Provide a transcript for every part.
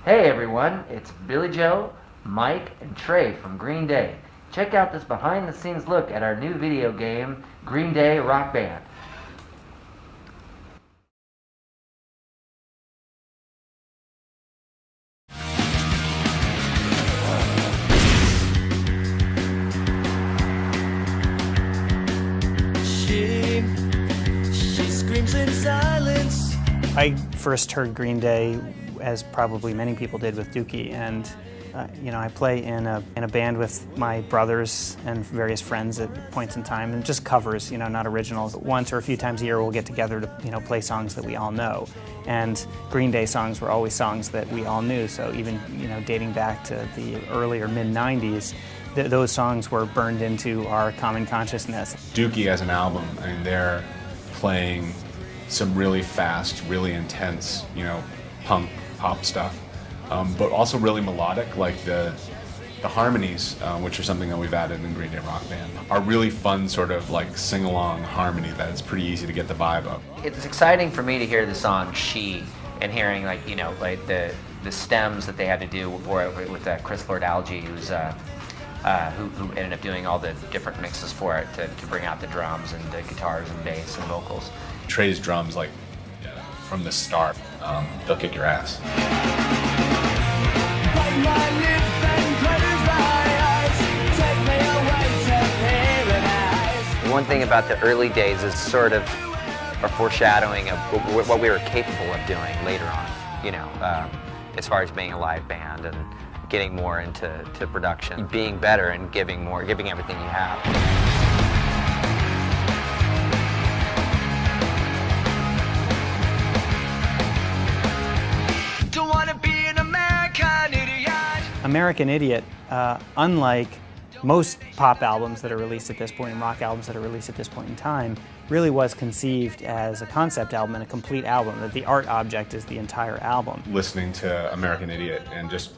Hey everyone, it's Billy Joe, Mike, and Trey from Greenday. Check out this behind-the-scenes look at our new video game, Greenday Rockband. She screams in silence. I first heard Greenday, as probably many people did, with Dookie, and I play in a band with my brothers and various friends at points in time, and just covers, not originals. Once or a few times a year we'll get together to play songs that we all know, and Green Day songs were always songs that we all knew. So even dating back to the earlier mid-90s, those songs were burned into our common consciousness. Dookie as an album, I mean, they're playing some really fast, really intense, punk pop stuff, but also really melodic, like the harmonies, which are something that we've added in Green Day Rock Band, are really fun, sort of like sing-along harmony that it's pretty easy to get the vibe of. It's exciting for me to hear the song "She" and hearing like the stems that they had to do for it with Chris Lord-Alge, who ended up doing all the different mixes for it to bring out the drums and the guitars and bass and vocals. Trey's drums, like from the start, they'll kick your ass. One thing about the early days is sort of a foreshadowing of what we were capable of doing later on, as far as being a live band and getting more into production, being better and giving everything you have. American Idiot, unlike most pop albums that are released at this point and rock albums that are released at this point in time, really was conceived as a concept album and a complete album, that the art object is the entire album. Listening to American Idiot and just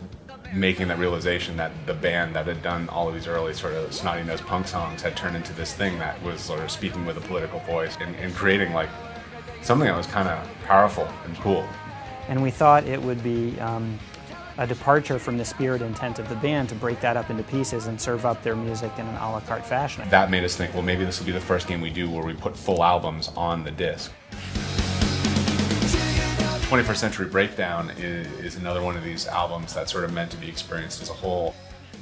making that realization that the band that had done all of these early sort of snotty-nosed punk songs had turned into this thing that was sort of speaking with a political voice and creating like something that was kind of powerful and cool. And we thought it would be a departure from the spirit and intent of the band to break that up into pieces and serve up their music in an a la carte fashion. That made us think, well, maybe this will be the first game we do where we put full albums on the disc. 21st Century Breakdown is another one of these albums that's sort of meant to be experienced as a whole.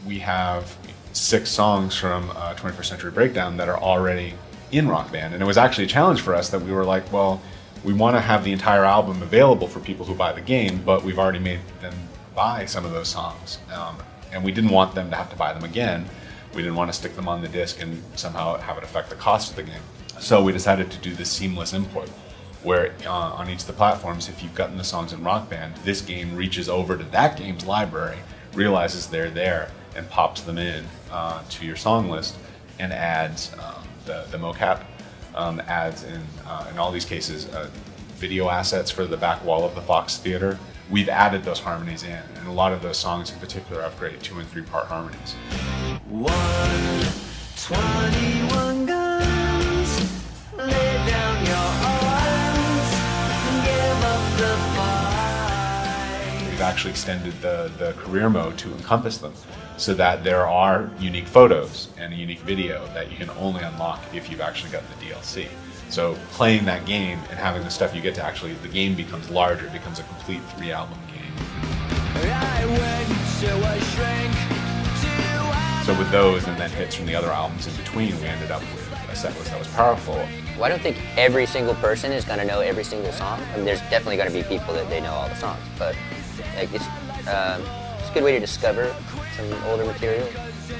We have 6 songs from 21st Century Breakdown that are already in Rock Band, and it was actually a challenge for us that we were like, well, we want to have the entire album available for people who buy the game, but we've already made them buy some of those songs, and we didn't want them to have to buy them again. We didn't want to stick them on the disc and somehow have it affect the cost of the game. So we decided to do this seamless import, where on each of the platforms, if you've gotten the songs in Rock Band, this game reaches over to that game's library, realizes they're there, and pops them in to your song list and adds the mocap, adds in all these cases video assets for the back wall of the Fox Theater. We've added those harmonies in, and a lot of those songs in particular have great 2- and 3-part harmonies. 121 guns, lay down your arms, and give up the fight. We've actually extended the career mode to encompass them, so that there are unique photos and a unique video that you can only unlock if you've actually gotten the DLC. So playing that game and having the stuff you get to actually, the game becomes larger, it becomes a complete 3-album game. So with those and then hits from the other albums in between, we ended up with a set list that was powerful. Well, I don't think every single person is going to know every single song. I mean, there's definitely going to be people that they know all the songs, but like, it's a good way to discover some older material.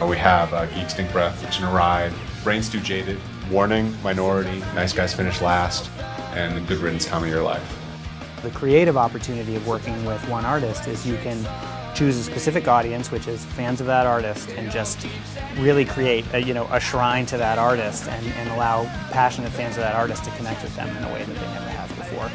We have Geek Stink Breath, Hitchin' a Ride, Brain Stew Jaded, Warning, Minority, Nice Guys Finish Last, and Good Riddance Time of Your Life. The creative opportunity of working with one artist is you can choose a specific audience, which is fans of that artist, and just really create a shrine to that artist and allow passionate fans of that artist to connect with them in a way that they never have before.